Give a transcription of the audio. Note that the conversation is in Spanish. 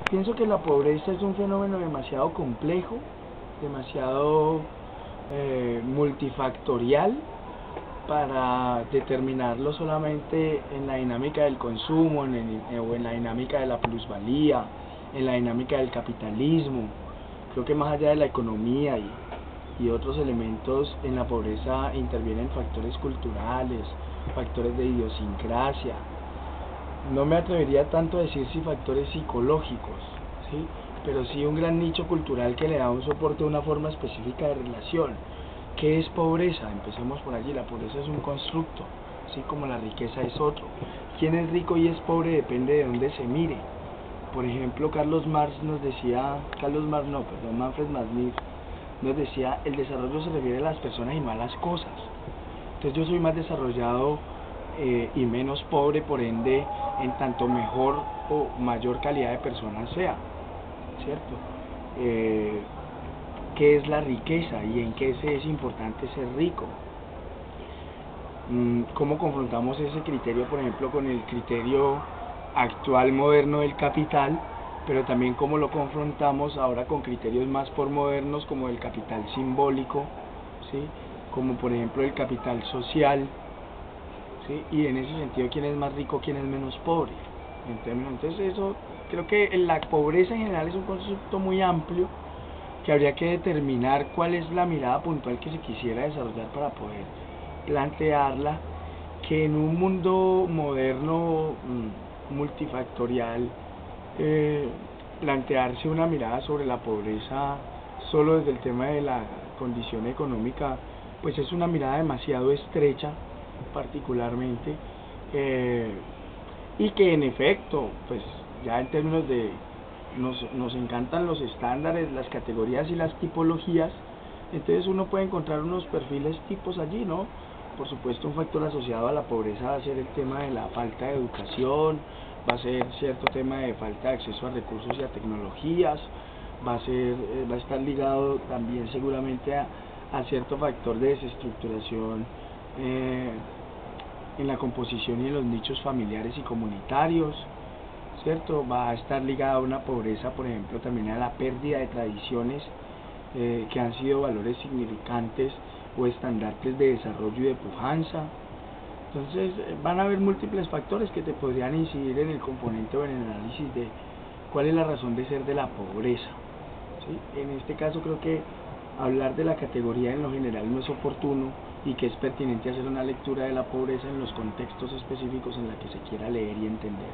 Pienso que la pobreza es un fenómeno demasiado complejo, demasiado multifactorial para determinarlo solamente en la dinámica del consumo, o en la dinámica de la plusvalía, en la dinámica del capitalismo. Creo que más allá de la economía y otros elementos, en la pobreza intervienen factores culturales, factores de idiosincrasia. No me atrevería tanto a decir si factores psicológicos, ¿sí? Pero sí un gran nicho cultural que le da un soporte a una forma específica de relación. ¿Qué es pobreza? Empecemos por allí. La pobreza es un constructo, así como la riqueza es otro. ¿Quién es rico y es pobre? Depende de dónde se mire. Por ejemplo, Manfred Machner nos decía, el desarrollo se refiere a las personas y no a las cosas. Entonces yo soy más desarrollado y menos pobre, por ende, en tanto mejor o mayor calidad de persona sea, ¿cierto? ¿Qué es la riqueza y en qué es importante ser rico? ¿Cómo confrontamos ese criterio, por ejemplo, con el criterio actual moderno del capital, pero también cómo lo confrontamos ahora con criterios más postmodernos como el capital simbólico, ¿sí? Como por ejemplo el capital social, ¿sí? Y en ese sentido, ¿quién es más rico, quién es menos pobre? Entonces eso, creo que la pobreza en general es un concepto muy amplio que habría que determinar cuál es la mirada puntual que se quisiera desarrollar para poder plantearla, que en un mundo moderno multifactorial, plantearse una mirada sobre la pobreza solo desde el tema de la condición económica, pues es una mirada demasiado estrecha particularmente, y que en efecto, pues ya en términos de nos encantan los estándares, las categorías y las tipologías. Entonces uno puede encontrar unos perfiles tipos allí, ¿no? Por supuesto, un factor asociado a la pobreza va a ser el tema de la falta de educación, va a ser cierto tema de falta de acceso a recursos y a tecnologías, va a estar ligado también seguramente a cierto factor de desestructuración en la composición y en los nichos familiares y comunitarios, ¿cierto? Va a estar ligada a una pobreza, por ejemplo, también a la pérdida de tradiciones que han sido valores significantes o estandartes de desarrollo y de pujanza. Entonces van a haber múltiples factores que te podrían incidir en el componente o en el análisis de cuál es la razón de ser de la pobreza, ¿sí? En este caso creo que hablar de la categoría en lo general no es oportuno y que es pertinente hacer una lectura de la pobreza en los contextos específicos en la que se quiera leer y entender.